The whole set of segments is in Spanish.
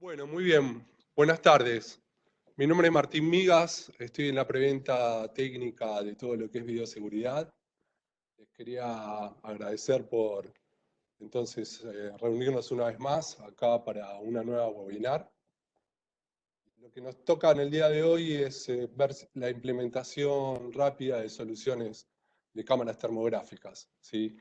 Bueno, muy bien. Buenas tardes. Mi nombre es Martín Migas, estoy en la preventa técnica de todo lo que es bioseguridad. Les quería agradecer por entonces reunirnos una vez más acá para una nueva webinar. Lo que nos toca en el día de hoy es ver la implementación rápida de soluciones de cámaras termográficas, ¿sí?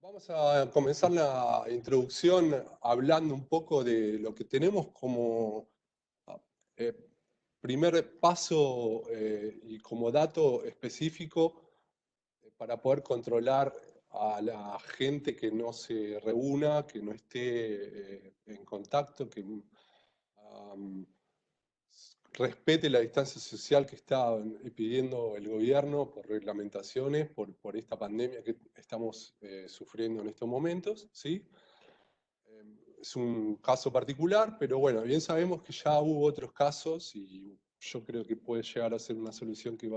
Vamos a comenzar la introducción hablando un poco de lo que tenemos como eh, primer paso y como dato específico para poder controlar a la gente que no se reúna, que no esté en contacto, que respete la distancia social que está pidiendo el gobierno por reglamentaciones, por esta pandemia que estamos sufriendo en estos momentos, ¿sí? Es un caso particular, pero bueno, bien sabemos que ya hubo otros casos y yo creo que puede llegar a ser una solución que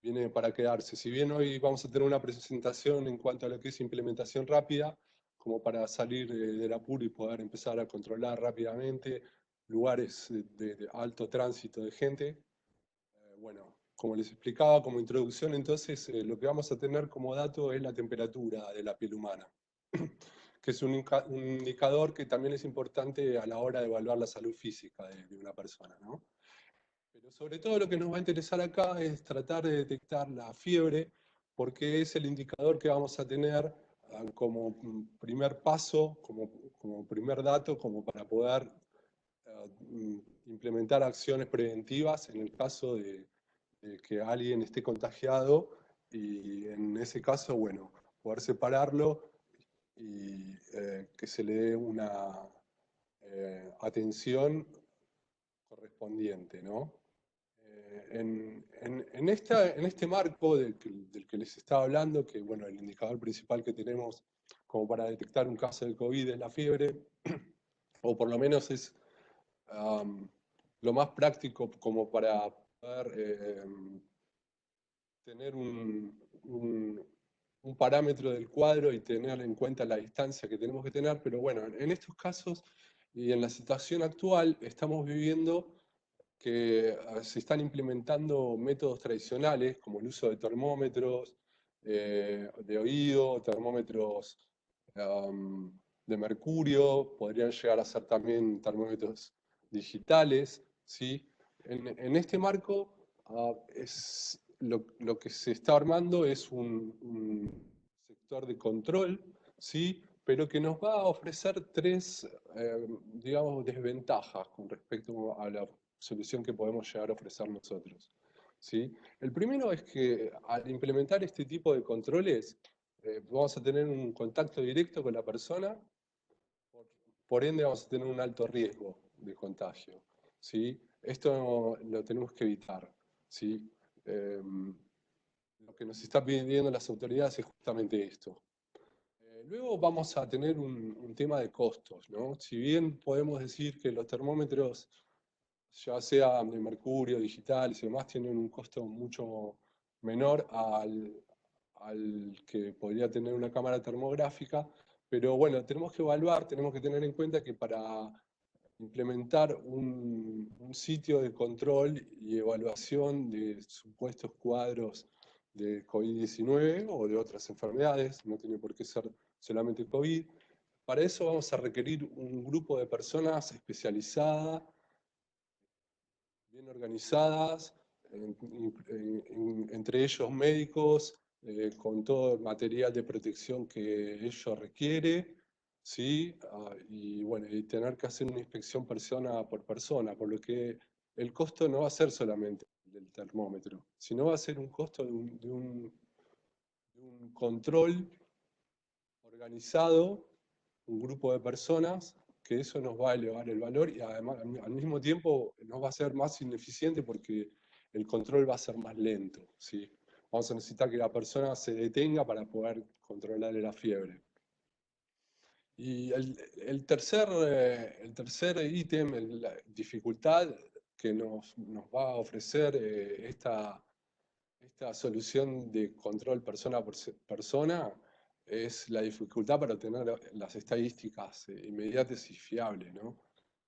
viene para quedarse. Si bien hoy vamos a tener una presentación en cuanto a lo que es implementación rápida, como para salir del apuro y poder empezar a controlar rápidamente lugares de alto tránsito de gente. Bueno, como les explicaba como introducción, entonces lo que vamos a tener como dato es la temperatura de la piel humana, que es un indicador que también es importante a la hora de evaluar la salud física de una persona, ¿no? Pero sobre todo lo que nos va a interesar acá es tratar de detectar la fiebre, porque es el indicador que vamos a tener como primer paso, como primer dato, como para poder implementar acciones preventivas en el caso de que alguien esté contagiado y en ese caso, bueno, poder separarlo y que se le dé una atención correspondiente, ¿no? En este marco del que les estaba hablando, que bueno, el indicador principal que tenemos como para detectar un caso de COVID es la fiebre, o por lo menos es lo más práctico como para poder tener un parámetro del cuadro y tener en cuenta la distancia que tenemos que tener, pero bueno, en estos casos y en la situación actual estamos viviendo que se están implementando métodos tradicionales como el uso de termómetros de oído, termómetros de mercurio, podrían llegar a ser también termómetros digitales, ¿sí? En este marco lo que se está armando es un sector de control, ¿sí? Pero que nos va a ofrecer tres, digamos, desventajas con respecto a la solución que podemos llegar a ofrecer nosotros, ¿sí? El primero es que al implementar este tipo de controles, vamos a tener un contacto directo con la persona, por, por ende vamos a tener un alto riesgo de contagio, ¿sí? Esto lo tenemos que evitar, ¿sí? Lo que nos están pidiendo las autoridades es justamente esto. Luego vamos a tener un tema de costos, ¿no? Si bien podemos decir que los termómetros, ya sea de mercurio, digitales y demás, tienen un costo mucho menor al que podría tener una cámara termográfica, pero bueno, tenemos que evaluar, tenemos que tener en cuenta que para implementar un sitio de control y evaluación de supuestos cuadros de COVID-19 o de otras enfermedades, no tiene por qué ser solamente COVID. Para eso vamos a requerir un grupo de personas especializadas, bien organizadas, entre ellos médicos, con todo el material de protección que ello requiere, ¿sí? Y bueno, y tener que hacer una inspección persona, por lo que el costo no va a ser solamente del termómetro, sino va a ser un costo de un control organizado, un grupo de personas, que eso nos va a elevar el valor y además al mismo tiempo nos va a ser más ineficiente porque el control va a ser más lento, ¿sí? Vamos a necesitar que la persona se detenga para poder controlar la fiebre. Y el tercer ítem, la dificultad que nos va a ofrecer esta solución de control persona por persona, es la dificultad para obtener las estadísticas inmediatas y fiables, ¿no?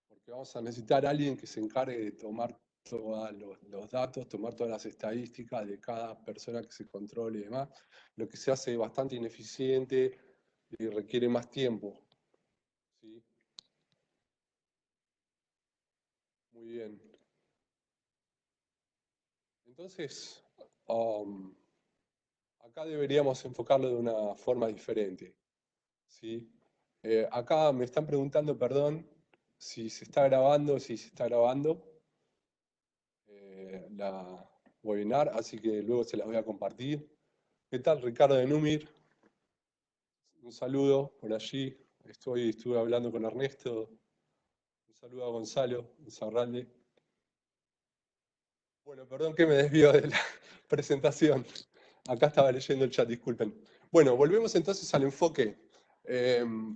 Porque vamos a necesitar a alguien que se encargue de tomar todos los datos, tomar todas las estadísticas de cada persona que se controle y demás, lo que se hace bastante ineficiente y requiere más tiempo, ¿sí? Muy bien. Entonces, um, acá deberíamos enfocarlo de una forma diferente, ¿sí? Acá me están preguntando, perdón, si se está grabando, si se está grabando la webinar, así que luego se las voy a compartir. ¿Qué tal, Ricardo de Númir? Un saludo por allí. Estuve hablando con Ernesto. Un saludo a Gonzalo Zarralde. Bueno, perdón que me desvío de la presentación. Acá estaba leyendo el chat, disculpen. Bueno, volvemos entonces al enfoque.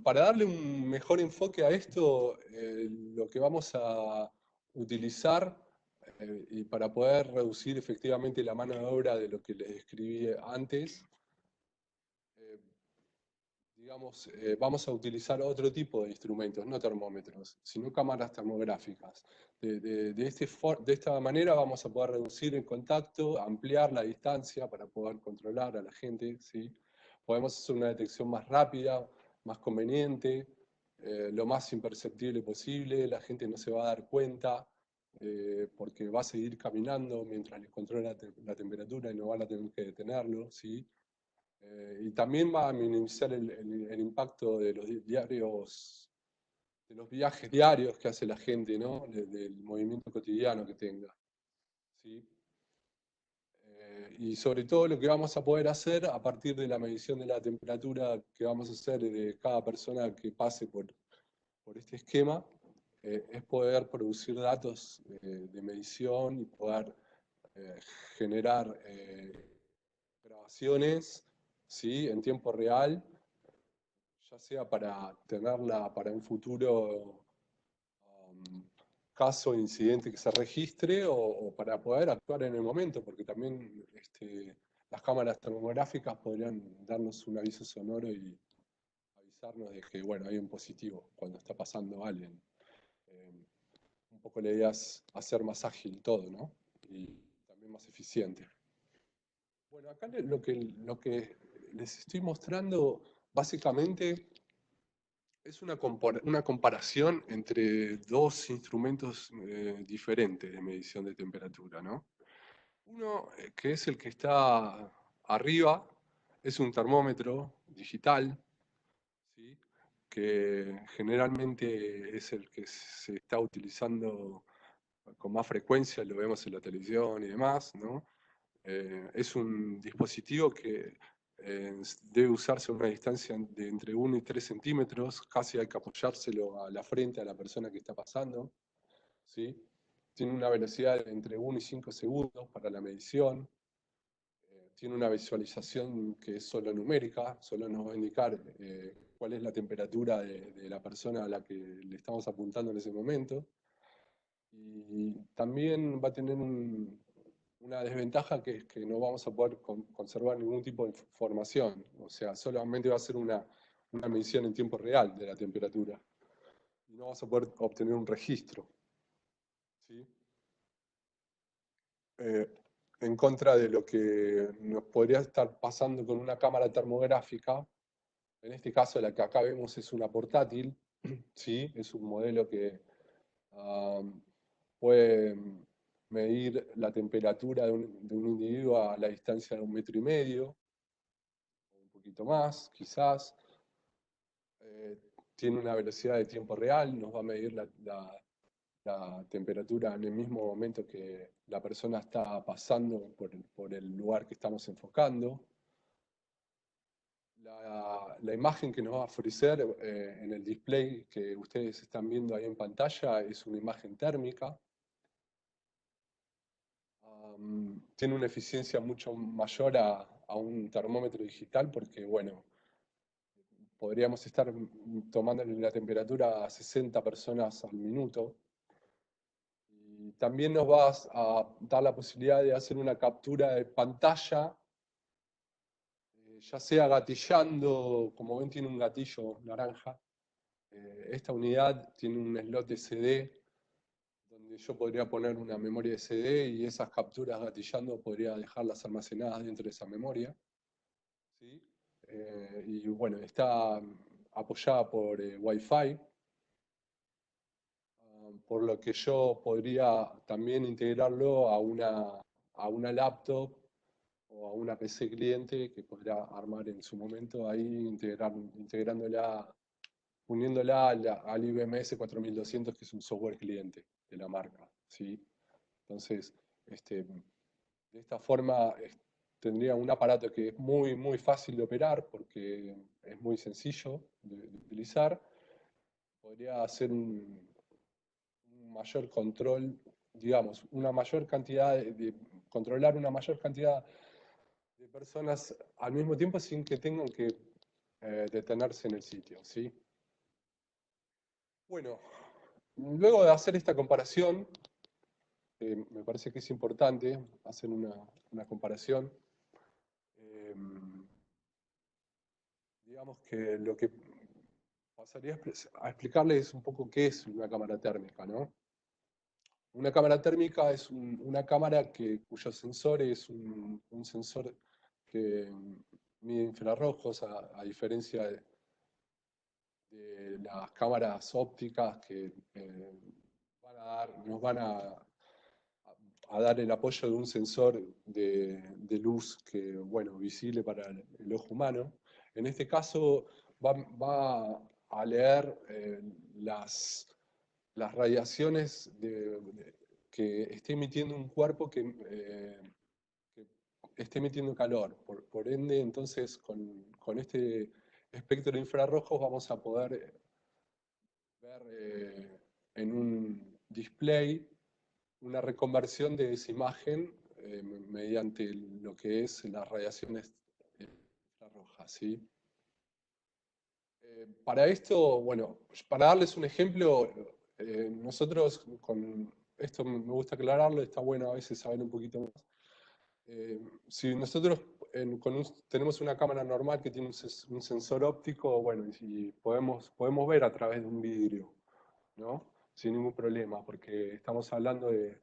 Para darle un mejor enfoque a esto, lo que vamos a utilizar y para poder reducir efectivamente la mano de obra de lo que les describí antes, eh, digamos, vamos a utilizar otro tipo de instrumentos, no termómetros, sino cámaras termográficas. De esta manera vamos a poder reducir el contacto, ampliar la distancia para poder controlar a la gente, ¿sí? Podemos hacer una detección más rápida, más conveniente, lo más imperceptible posible, la gente no se va a dar cuenta, porque va a seguir caminando mientras les controla la temperatura y no van a tener que detenerlo, ¿sí? Y también va a minimizar el impacto de los diarios, de los viajes diarios que hace la gente, ¿no? Del movimiento cotidiano que tenga, ¿sí? Y sobre todo lo que vamos a poder hacer a partir de la medición de la temperatura que vamos a hacer de cada persona que pase por este esquema, es poder producir datos de medición y poder eh, generar grabaciones, ¿sí? En tiempo real, ya sea para tenerla para un futuro um, caso, incidente que se registre o para poder actuar en el momento, porque también las cámaras termográficas podrían darnos un aviso sonoro y avisarnos de que, bueno, hay un positivo cuando está pasando alguien. Eh, un poco la idea es hacer más ágil todo, ¿no? Y también más eficiente. Bueno, acá lo que les estoy mostrando básicamente es una comparación entre dos instrumentos diferentes de medición de temperatura, ¿no? Uno, que es el que está arriba, es un termómetro digital, ¿sí? Que generalmente es el que se está utilizando con más frecuencia, lo vemos en la televisión y demás, ¿no? Es un dispositivo que debe usarse a una distancia de entre 1 y 3 centímetros, casi hay que apoyárselo a la frente a la persona que está pasando, ¿sí? Tiene una velocidad de entre 1 y 5 segundos para la medición, tiene una visualización que es solo numérica, solo nos va a indicar cuál es la temperatura de la persona a la que le estamos apuntando en ese momento, y también va a tener una desventaja que es que no vamos a poder conservar ningún tipo de información, o sea, solamente va a ser una medición en tiempo real de la temperatura, y no vamos a poder obtener un registro, ¿sí? Eh, en contra de lo que nos podría estar pasando con una cámara termográfica, en este caso la que acá vemos es una portátil, ¿sí? Es un modelo que puede medir la temperatura de un individuo a la distancia de 1,5 metros, un poquito más, quizás. Eh, Tiene una velocidad de tiempo real, nos va a medir la temperatura en el mismo momento que la persona está pasando por el lugar que estamos enfocando. La imagen que nos va a ofrecer en el display que ustedes están viendo ahí en pantalla es una imagen térmica. Tiene una eficiencia mucho mayor a un termómetro digital porque, bueno, podríamos estar tomando la temperatura a 60 personas al minuto. Y también nos va a dar la posibilidad de hacer una captura de pantalla ya sea gatillando, como ven tiene un gatillo naranja. Esta unidad tiene un slot SD donde yo podría poner una memoria SD y esas capturas gatillando podría dejarlas almacenadas dentro de esa memoria. ¿Sí? Y bueno, está apoyada por Wi-Fi, por lo que yo podría también integrarlo a una laptop o a una PC cliente que podrá armar en su momento ahí, integrándola, uniéndola al IBMS 4200, que es un software cliente de la marca. ¿Sí? Entonces, de esta forma tendría un aparato que es muy, muy fácil de operar porque es muy sencillo de utilizar. Podría hacer un mayor control, digamos, una mayor cantidad controlar una mayor cantidad de personas al mismo tiempo sin que tengan que detenerse en el sitio, ¿sí? Bueno, luego de hacer esta comparación, me parece que es importante hacer una comparación. eh, digamos que lo que pasaría a explicarles un poco qué es una cámara térmica, ¿no? Una cámara térmica es una cámara cuyo sensor es un sensor que mide infrarrojos, a diferencia de las cámaras ópticas que nos van a dar el apoyo de un sensor de luz que, bueno, visible para el ojo humano. En este caso va a leer las radiaciones que esté emitiendo un cuerpo que esté emitiendo calor. Por ende, entonces, con este espectro de infrarrojos vamos a poder ver en un display una reconversión de esa imagen mediante lo que es las radiaciones infrarrojas, ¿sí? Para esto, bueno, para darles un ejemplo, nosotros con esto me gusta aclararlo, está bueno a veces saber un poquito más. Si nosotros tenemos una cámara normal que tiene un sensor óptico, bueno, y podemos ver a través de un vidrio, ¿no? Sin ningún problema, porque estamos hablando de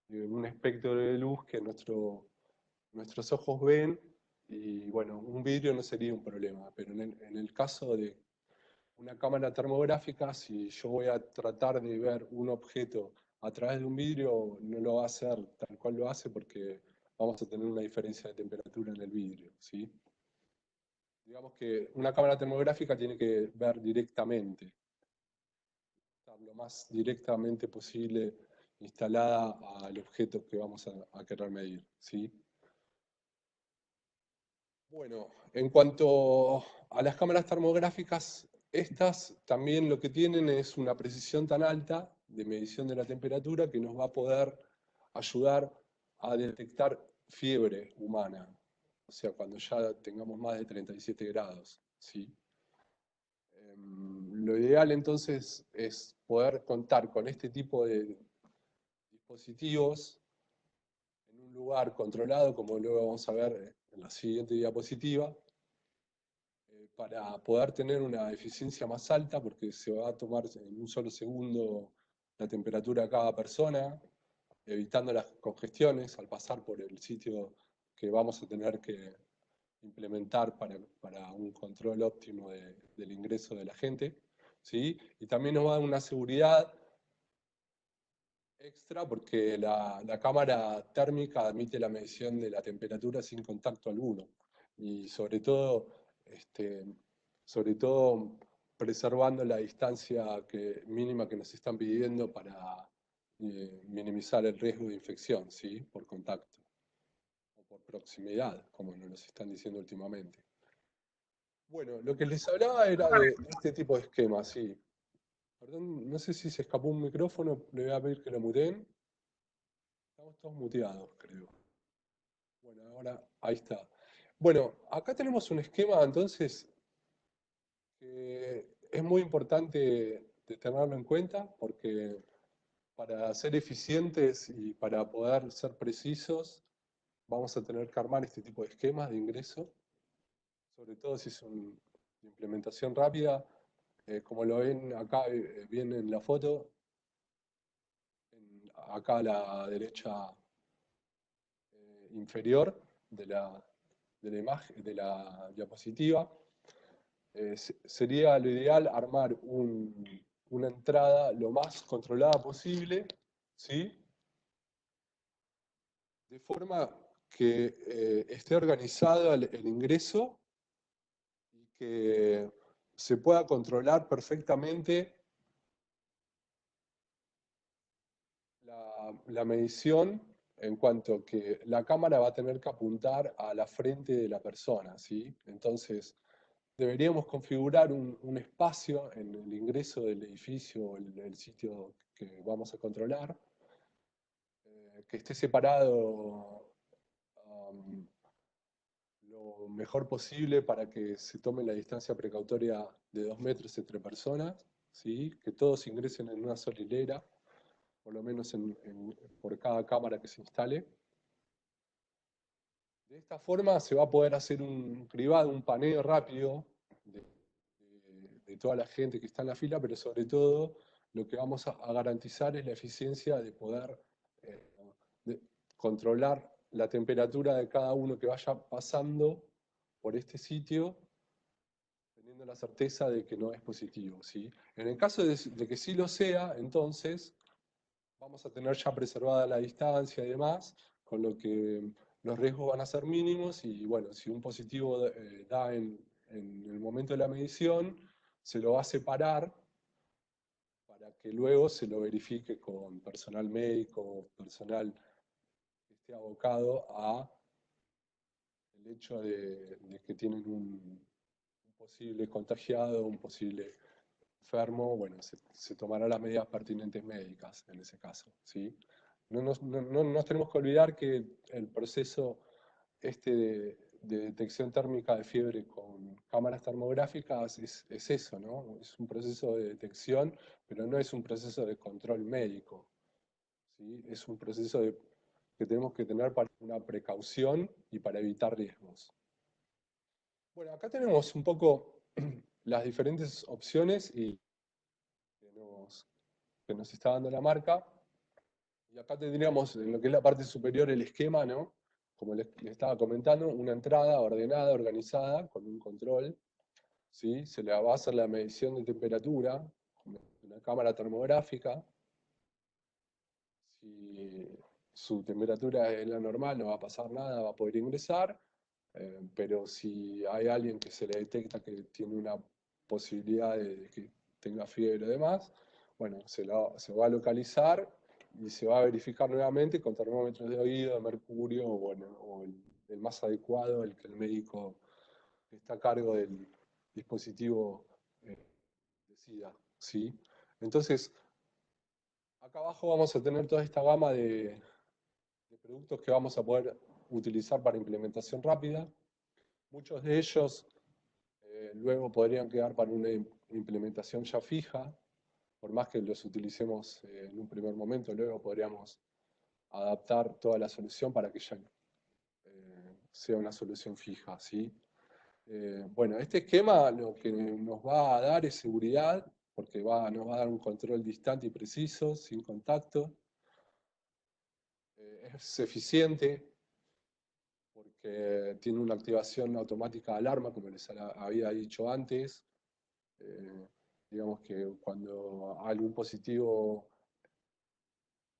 un espectro de luz que nuestros ojos ven, y bueno, un vidrio no sería un problema, pero en el caso de una cámara termográfica, si yo voy a tratar de ver un objeto a través de un vidrio, no lo va a hacer tal cual lo hace porque vamos a tener una diferencia de temperatura en el vidrio, ¿sí? Digamos que una cámara termográfica tiene que ver directamente, estar lo más directamente posible instalada al objeto que vamos a querer medir, ¿sí? Bueno, en cuanto a las cámaras termográficas, estas también lo que tienen es una precisión tan alta de medición de la temperatura que nos va a poder ayudar a detectar fiebre humana, o sea, cuando ya tengamos más de 37 grados, ¿sí? Lo ideal entonces es poder contar con este tipo de dispositivos en un lugar controlado, como luego vamos a ver en la siguiente diapositiva, para poder tener una eficiencia más alta, porque se va a tomar en un solo segundo la temperatura de cada persona, evitando las congestiones al pasar por el sitio que vamos a tener que implementar para un control óptimo del ingreso de la gente, ¿sí? Y también nos va a dar una seguridad extra porque la cámara térmica admite la medición de la temperatura sin contacto alguno. Y este, sobre todo preservando la distancia mínima que nos están pidiendo para minimizar el riesgo de infección, ¿sí? Por contacto o por proximidad, como nos están diciendo últimamente. Bueno, lo que les hablaba era de este tipo de esquema, sí. Perdón, no sé si se escapó un micrófono, le voy a pedir que lo muteen. Estamos todos muteados, creo. Bueno, ahora ahí está. Bueno, acá tenemos un esquema entonces que es muy importante de tenerlo en cuenta porque para ser eficientes y para poder ser precisos vamos a tener que armar este tipo de esquemas de ingreso. sobre todo si es una implementación rápida, como lo ven acá bien en la foto, acá a la derecha inferior de la imagen, de la diapositiva, sería lo ideal armar una entrada lo más controlada posible, ¿sí? De forma que esté organizado el ingreso y que se pueda controlar perfectamente la medición en cuanto que la cámara va a tener que apuntar a la frente de la persona, ¿sí? Entonces, deberíamos configurar un espacio en el ingreso del edificio o el sitio que vamos a controlar, que esté separado um, lo mejor posible para que se tome la distancia precautoria de 2 metros entre personas, ¿sí? Que todos ingresen en una sola hilera, por lo menos por cada cámara que se instale. De esta forma se va a poder hacer un cribado, un paneo rápido de toda la gente que está en la fila, pero sobre todo lo que vamos a garantizar es la eficiencia de poder eh, de controlar la temperatura de cada uno que vaya pasando por este sitio, teniendo la certeza de que no es positivo, ¿sí? En el caso de que sí lo sea, entonces vamos a tener ya preservada la distancia y demás, con lo que los riesgos van a ser mínimos y bueno, si un positivo da en el momento de la medición, se lo va a separar para que luego se lo verifique con personal médico o personal que esté abocado a el hecho de que tienen un posible contagiado, un posible enfermo, bueno, se tomarán las medidas pertinentes médicas en ese caso, ¿sí? No nos tenemos que olvidar que el proceso este de detección térmica de fiebre con cámaras termográficas es eso, ¿no? Es un proceso de detección, pero no es un proceso de control médico, ¿sí? Es un proceso que tenemos que tener para una precaución y para evitar riesgos. Bueno, acá tenemos un poco las diferentes opciones y que nos está dando la marca. Y acá tendríamos en lo que es la parte superior el esquema, ¿no? Como les estaba comentando, una entrada ordenada, organizada, con un control, ¿sí? Se le va a hacer la medición de temperatura, con una cámara termográfica. Si su temperatura es la normal, no va a pasar nada, va a poder ingresar. Pero si hay alguien que se le detecta que tiene una posibilidad de que tenga fiebre o demás, bueno, se va a localizar y se va a verificar nuevamente con termómetros de oído, de mercurio, o, bueno, o el más adecuado, el que el médico que está a cargo del dispositivo eh, decida, ¿sí? Entonces, acá abajo vamos a tener toda esta gama de productos que vamos a poder utilizar para implementación rápida. Muchos de ellos luego podrían quedar para una implementación ya fija, por más que los utilicemos en un primer momento, luego podríamos adaptar toda la solución para que ya sea una solución fija, ¿sí? Bueno, este esquema lo que nos va a dar es seguridad, porque nos va a dar un control distante y preciso, sin contacto. Es eficiente, porque tiene una activación automática de alarma, como les había dicho antes. Eh, digamos que cuando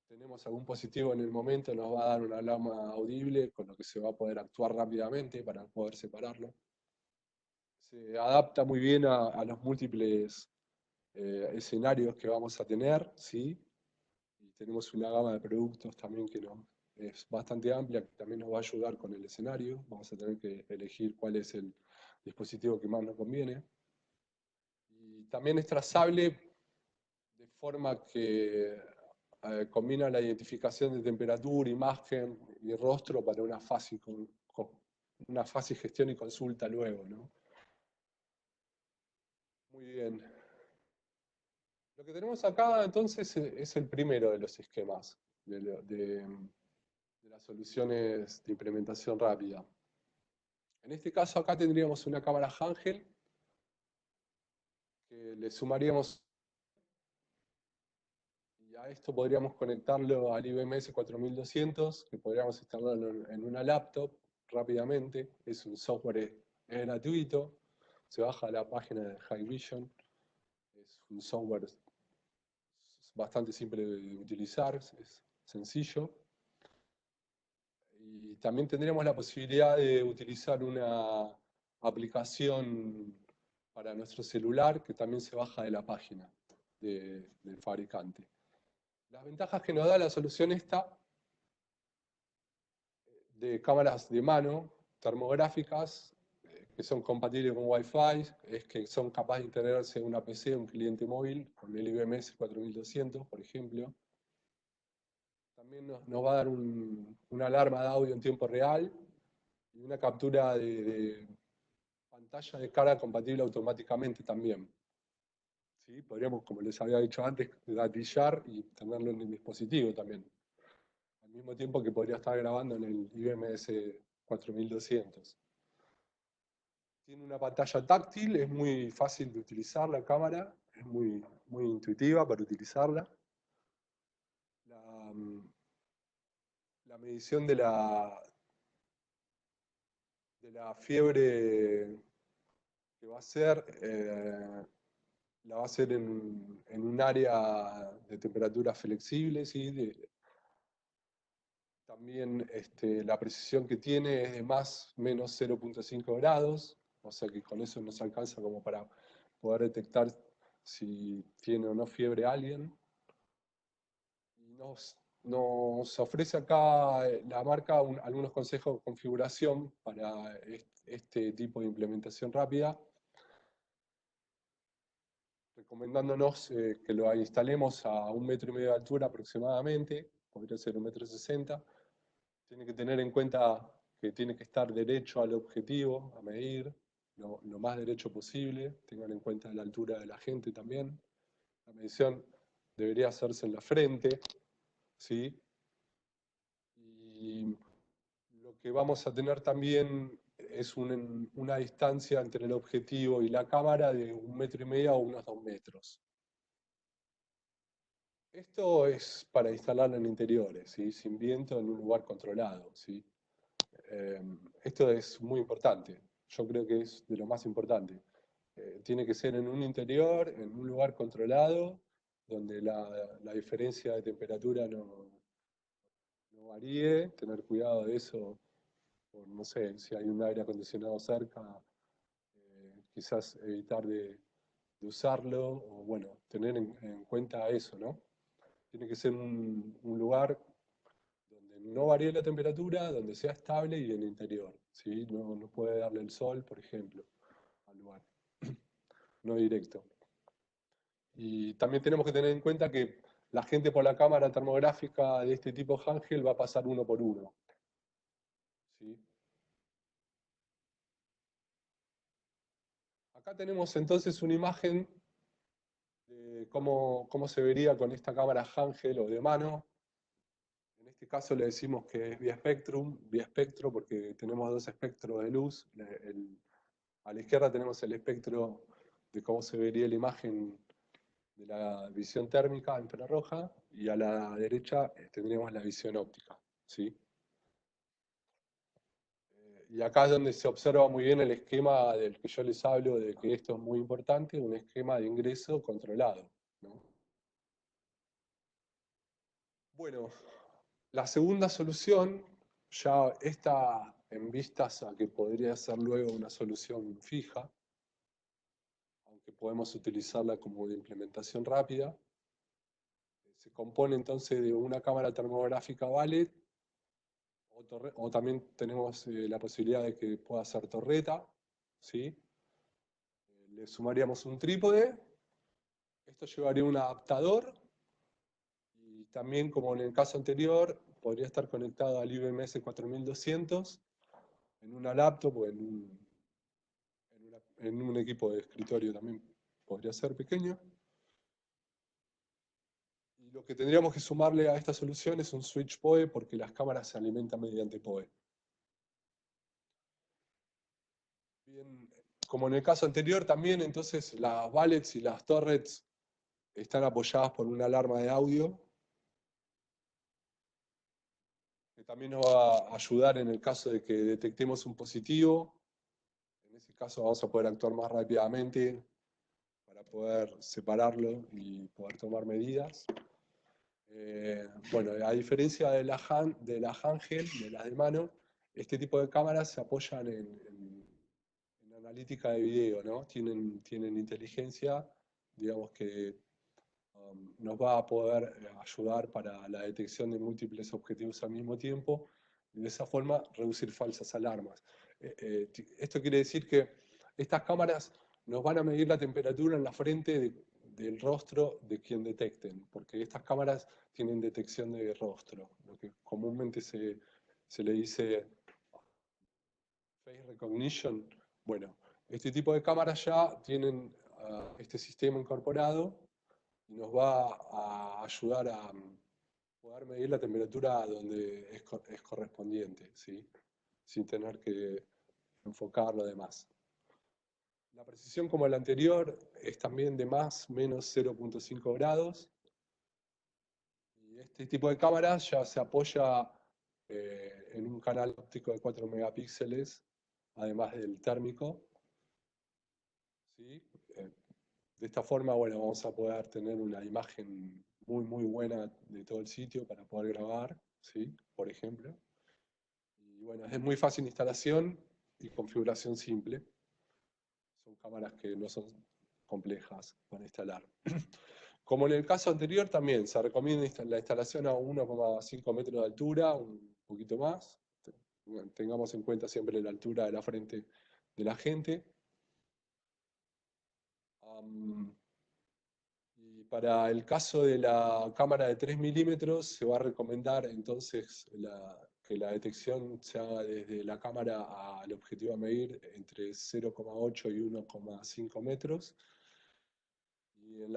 tenemos algún positivo en el momento, nos va a dar una alarma audible, con lo que se va a poder actuar rápidamente para poder separarlo. Se adapta muy bien a los múltiples escenarios que vamos a tener, ¿sí? Y tenemos una gama de productos también es bastante amplia, que también nos va a ayudar con el escenario. Vamos a tener que elegir cuál es el dispositivo que más nos conviene. Y también es trazable de forma que combina la identificación de temperatura, imagen y rostro para una fácil gestión y consulta luego, ¿no? Muy bien. Lo que tenemos acá entonces es el primero de los esquemas de las soluciones de implementación rápida. En este caso acá tendríamos una cámara Ángel, que le sumaríamos, y a esto podríamos conectarlo al IBMS 4200, que podríamos instalarlo en una laptop rápidamente. Es un software gratuito, se baja a la página de Hikvision. Es un software bastante simple de utilizar, es sencillo. Y también tendríamos la posibilidad de utilizar una aplicación para nuestro celular que también se baja de la página del fabricante. Las ventajas que nos da la solución esta de cámaras de mano termográficas que son compatibles con Wi-Fi, es que son capaces de integrarse en una PC, un cliente móvil, con el IBMS 4200, por ejemplo. También nos va a dar una alarma de audio en tiempo real y una captura de pantalla de carga compatible automáticamente también. ¿Sí? Podríamos, como les había dicho antes, gatillar y tenerlo en el dispositivo también. Al mismo tiempo que podría estar grabando en el IBMS 4200. Tiene una pantalla táctil, es muy fácil de utilizar la cámara, es muy intuitiva para utilizarla. La medición de la fiebre que va a ser, la va a hacer en un área de temperatura flexible, ¿sí? También la precisión que tiene es de más o menos 0,5 grados, o sea que con eso nos alcanza como para poder detectar si tiene o no fiebre alguien. Y nos ofrece acá la marca algunos consejos de configuración para este tipo de implementación rápida, recomendándonos que lo instalemos a 1,5 metros de altura aproximadamente, podría ser 1,60 m. Tiene que tener en cuenta que tiene que estar derecho al objetivo, a medir, lo más derecho posible. Tengan en cuenta la altura de la gente también. La medición debería hacerse en la frente, ¿sí? Y lo que vamos a tener también es una distancia entre el objetivo y la cámara de 1,5 m o unos 2 metros. Esto es para instalarlo en interiores, ¿sí? Sin viento, en un lugar controlado, ¿sí? Esto es muy importante, yo creo que es de lo más importante. Tiene que ser en un interior, en un lugar controlado, donde la diferencia de temperatura no varíe, tener cuidado de eso, no sé, si hay un aire acondicionado cerca, quizás evitar de usarlo, o bueno, tener en cuenta eso, ¿no? Tiene que ser un lugar donde no varíe la temperatura, donde sea estable y en el interior, ¿sí? No puede darle el sol, por ejemplo, al lugar, no directo. Y también tenemos que tener en cuenta que la gente por la cámara termográfica de este tipo Hangel va a pasar uno por uno, ¿sí? Acá tenemos entonces una imagen de cómo se vería con esta cámara Hangel o de mano. En este caso le decimos que es biespectro porque tenemos dos espectros de luz. A la izquierda tenemos el espectro de cómo se vería la imagen de la visión térmica infrarroja y a la derecha tendríamos la visión óptica, ¿sí? Y acá es donde se observa muy bien el esquema del que yo les hablo, de que esto es muy importante, un esquema de ingreso controlado, ¿no? Bueno, la segunda solución, ya está en vistas a que podría ser luego una solución fija, aunque podemos utilizarla como de implementación rápida. Se compone entonces de una cámara termográfica Ballet, o también tenemos la posibilidad de que pueda ser torreta, ¿sí? Le sumaríamos un trípode, esto llevaría un adaptador, y también, como en el caso anterior, podría estar conectado al IBMS 4200 en una laptop o en un equipo de escritorio también podría ser pequeño. Y lo que tendríamos que sumarle a esta solución es un switch PoE porque las cámaras se alimentan mediante PoE. Bien, como en el caso anterior también, entonces las valets y las torrets están apoyadas por una alarma de audio, que también nos va a ayudar en el caso de que detectemos un positivo. En ese caso vamos a poder actuar más rápidamente para poder separarlo y poder tomar medidas. Bueno, a diferencia de de las Ángel, de las de mano, este tipo de cámaras se apoyan en analítica de video, ¿no? Tienen inteligencia, digamos que nos va a poder ayudar para la detección de múltiples objetivos al mismo tiempo y de esa forma reducir falsas alarmas. Esto quiere decir que estas cámaras nos van a medir la temperatura en la frente del rostro de quien detecten, porque estas cámaras tienen detección de rostro, lo que comúnmente se le dice face recognition. Bueno, este tipo de cámaras ya tienen este sistema incorporado y nos va a ayudar a poder medir la temperatura donde es correspondiente, ¿sí? Sin tener que enfocar lo demás. La precisión como la anterior es también de más menos 0,5 grados. Y este tipo de cámara ya se apoya en un canal óptico de 4 megapíxeles, además del térmico, ¿sí? De esta forma, bueno, vamos a poder tener una imagen muy buena de todo el sitio para poder grabar, ¿sí? Por ejemplo. Y bueno, es muy fácil instalación y configuración simple. Son cámaras que no son complejas para instalar. Como en el caso anterior, también se recomienda la instalación a 1,5 metros de altura, un poquito más. Tengamos en cuenta siempre la altura de la frente de la gente. Y para el caso de la cámara de 3 milímetros, se va a recomendar entonces que la detección se haga desde la cámara al objetivo a medir entre 0,8 y 1,5 metros. Y en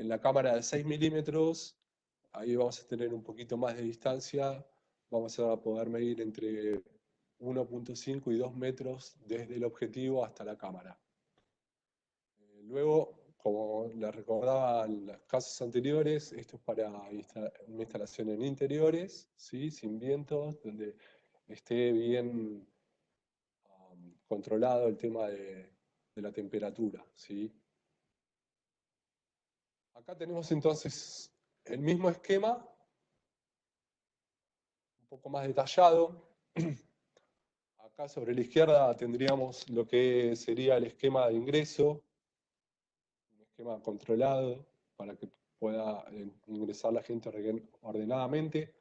la cámara de 6 milímetros, ahí vamos a tener un poquito más de distancia, vamos a poder medir entre 1,5 y 2 metros desde el objetivo hasta la cámara. Luego, como les recordaba en los casos anteriores, esto es para una instalación en interiores, ¿sí? Sin vientos, donde esté bien controlado el tema de la temperatura, ¿sí? Acá tenemos entonces el mismo esquema, un poco más detallado. Acá sobre la izquierda tendríamos lo que sería el esquema de ingreso, un esquema controlado para que pueda ingresar la gente ordenadamente,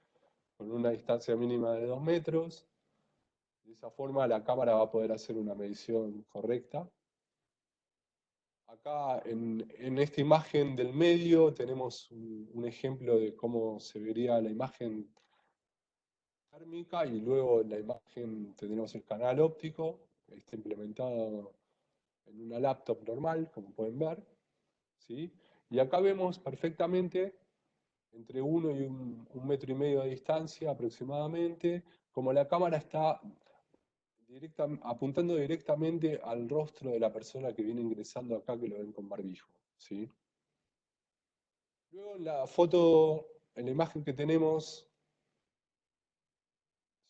con una distancia mínima de 2 metros. De esa forma la cámara va a poder hacer una medición correcta. Acá en esta imagen del medio tenemos un ejemplo de cómo se vería la imagen térmica y luego en la imagen tendremos el canal óptico, está implementado en una laptop normal, como pueden ver, ¿sí? Y acá vemos perfectamente entre 1 y 1,5 metros de distancia aproximadamente, como la cámara está apuntando directamente al rostro de la persona que viene ingresando acá, que lo ven con barbijo, ¿sí? Luego en la foto, en la imagen que tenemos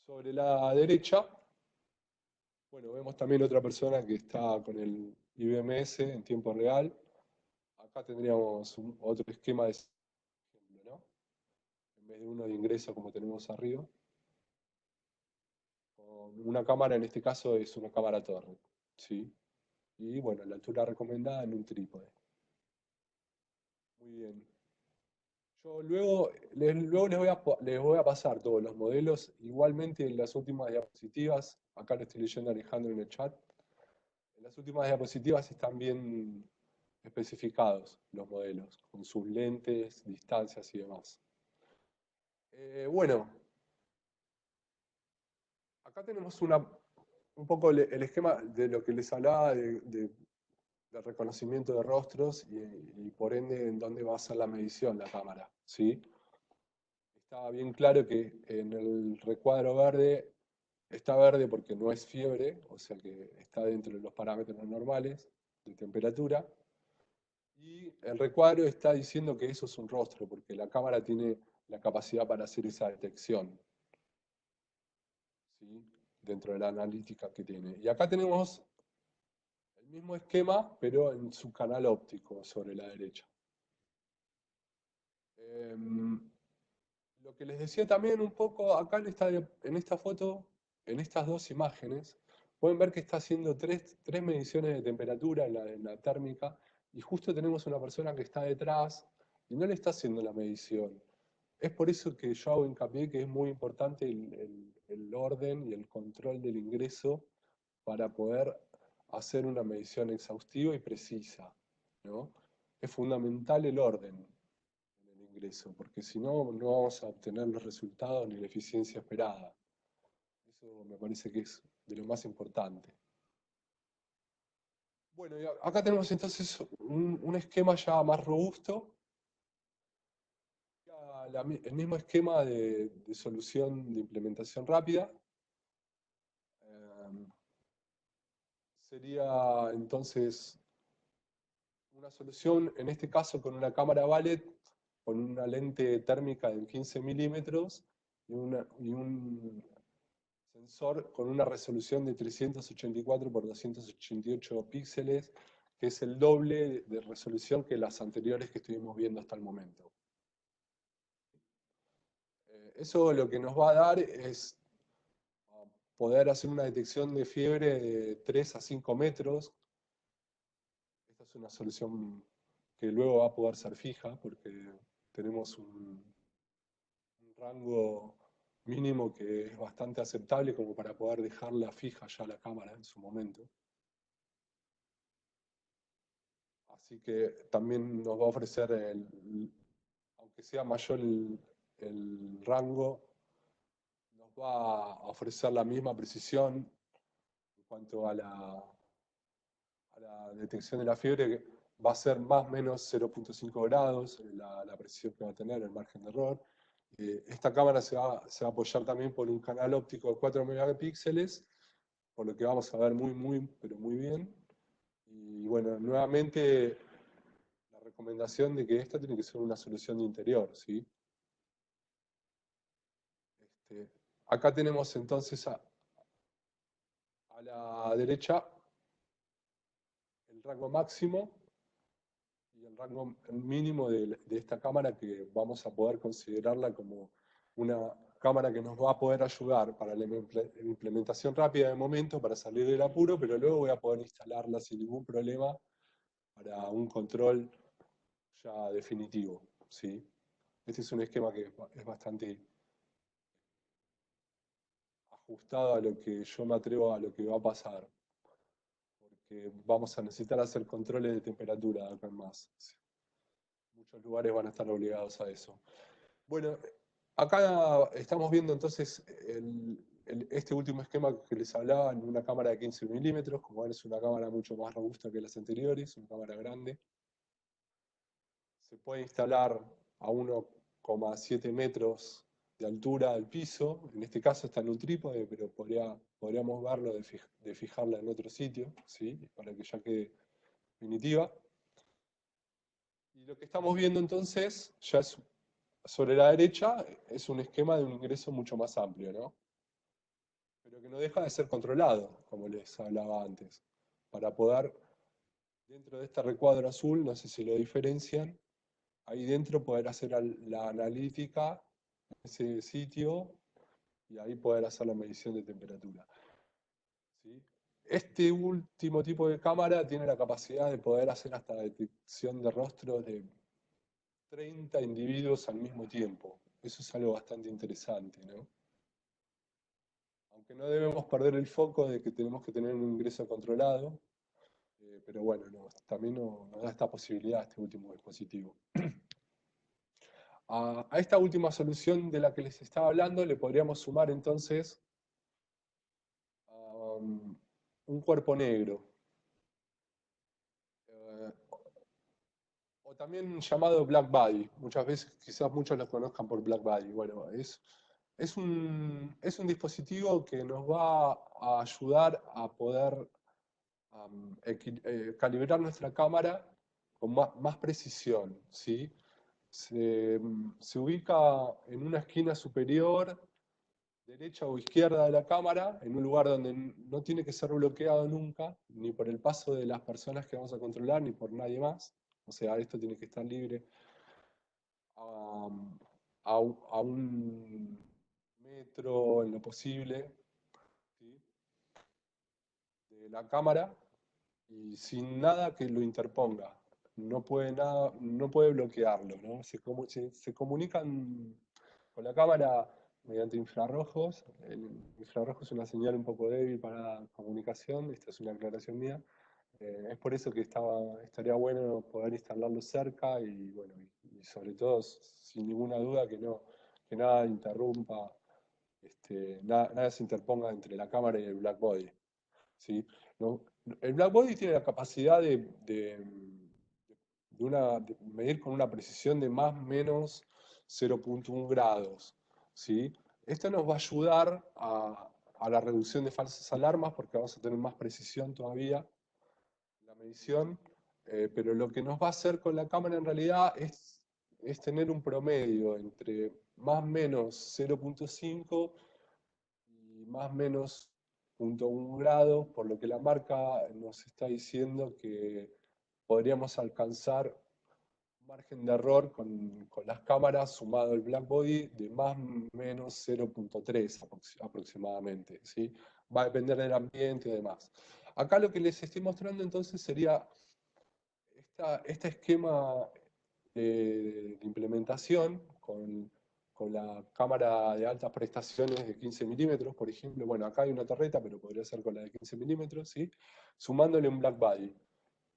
sobre la derecha, bueno, vemos también otra persona que está con el IBMS en tiempo real. Acá tendríamos otro esquema de ejemplo, ¿no? En vez de uno de ingreso como tenemos arriba. Con una cámara, en este caso es una cámara torre, ¿sí? Y bueno, la altura recomendada en un trípode. Muy bien. Yo luego les voy a pasar todos los modelos. Igualmente en las últimas diapositivas, acá lo estoy leyendo a Alejandro en el chat, en las últimas diapositivas están bien especificados los modelos, con sus lentes, distancias y demás. Bueno, acá tenemos un poco el esquema de lo que les hablaba de reconocimiento de rostros y por ende en dónde va a ser la medición la cámara, ¿sí? Estaba bien claro que en el recuadro verde Está verde porque no es fiebre, o sea que está dentro de los parámetros normales de temperatura. Y el recuadro está diciendo que eso es un rostro, porque la cámara tiene la capacidad para hacer esa detección, ¿sí? Dentro de la analítica que tiene. Y acá tenemos el mismo esquema, pero en su canal óptico sobre la derecha. Em, lo que les decía también un poco, acá en esta foto, en estas dos imágenes, pueden ver que está haciendo tres mediciones de temperatura en la térmica, y justo tenemos una persona que está detrás y no le está haciendo la medición. Es por eso que yo hago hincapié que es muy importante el orden y el control del ingreso para poder hacer una medición exhaustiva y precisa, ¿no? Es fundamental el orden en el ingreso, porque si no, no vamos a obtener los resultados ni la eficiencia esperada. Eso me parece que es de lo más importante. Bueno, y acá tenemos entonces un esquema ya más robusto, el mismo esquema de solución de implementación rápida. Eh, Sería entonces una solución, en este caso con una cámara Ballet, con una lente térmica de 15 milímetros y un sensor con una resolución de 384 por 288 píxeles, que es el doble de resolución que las anteriores que estuvimos viendo hasta el momento. Eso lo que nos va a dar es poder hacer una detección de fiebre de 3 a 5 metros. Esta es una solución que luego va a poder ser fija porque tenemos un rango mínimo que es bastante aceptable como para poder dejarla fija ya la cámara en su momento. Así que también nos va a ofrecer, aunque sea mayor el rango, nos va a ofrecer la misma precisión en cuanto a la detección de la fiebre, que va a ser más o menos 0,5 grados la precisión que va a tener, el margen de error. Esta cámara se va a apoyar también por un canal óptico de 4 megapíxeles, por lo que vamos a ver pero muy bien. Y bueno, nuevamente la recomendación de que esta tiene que ser una solución de interior, ¿sí? Este, acá tenemos entonces a la derecha el rango máximo y el rango mínimo de esta cámara, que vamos a poder considerarla como una cámara que nos va a poder ayudar para la implementación rápida de momento, para salir del apuro, pero luego voy a poder instalarla sin ningún problema para un control ya definitivo, ¿sí? Este es un esquema que es bastante ajustado a lo que yo me atrevo a lo que va a pasar, porque vamos a necesitar hacer controles de temperatura de acá en más. Muchos lugares van a estar obligados a eso. Bueno, acá estamos viendo entonces este último esquema que les hablaba en una cámara de 15 milímetros. Como ven, es una cámara mucho más robusta que las anteriores, una cámara grande. Se puede instalar a 1,7 metros de altura del piso. En este caso está en un trípode, pero podríamos verlo de fijarla en otro sitio, ¿sí? Para que ya quede definitiva. Y lo que estamos viendo entonces, ya es sobre la derecha, es un esquema de un ingreso mucho más amplio, ¿no? Pero que no deja de ser controlado, como les hablaba antes, para poder, dentro de este recuadro azul, no sé si lo diferencian, ahí dentro poder hacer la analítica en ese sitio y ahí poder hacer la medición de temperatura, ¿sí? Este último tipo de cámara tiene la capacidad de poder hacer hasta detección de rostros de 30 individuos al mismo tiempo. Eso es algo bastante interesante, ¿no? Aunque no debemos perder el foco de que tenemos que tener un ingreso controlado, pero bueno, también nos da esta posibilidad este último dispositivo. A esta última solución de la que les estaba hablando le podríamos sumar entonces un cuerpo negro, eh, o también llamado Black Body. Muchas veces, quizás muchos lo conozcan por Black Body. Bueno, es es un dispositivo que nos va a ayudar a poder calibrar nuestra cámara con más precisión, ¿sí? Se ubica en una esquina superior, derecha o izquierda de la cámara, en un lugar donde no tiene que ser bloqueado nunca, ni por el paso de las personas que vamos a controlar, ni por nadie más. O sea, esto tiene que estar libre a un metro en lo posible, ¿sí? De la cámara y sin nada que lo interponga. No puede, nada, no puede bloquearlo, ¿no? Se comunican con la cámara mediante infrarrojos. El infrarrojo es una señal un poco débil para comunicación, esta es una aclaración mía. Es por eso que estaría bueno poder instalarlo cerca y, bueno, y sobre todo, sin ninguna duda, que nada interrumpa, nada se interponga entre la cámara y el blackbody, ¿sí? ¿No? El blackbody tiene la capacidad de medir con una precisión de más o menos 0,1 grados, ¿sí? Esto nos va a ayudar a la reducción de falsas alarmas porque vamos a tener más precisión todavía en la medición, pero lo que nos va a hacer con la cámara en realidad es tener un promedio entre más o menos 0,5 y más o menos 0,1 grado, por lo que la marca nos está diciendo que podríamos alcanzar un margen de error con las cámaras sumado el blackbody de más o menos 0,3 aproximadamente, ¿sí? Va a depender del ambiente y demás. Acá lo que les estoy mostrando entonces sería este esquema de implementación con la cámara de altas prestaciones de 15 milímetros, por ejemplo. Bueno, acá hay una torreta, pero podría ser con la de 15 milímetros, ¿sí? Sumándole un black body.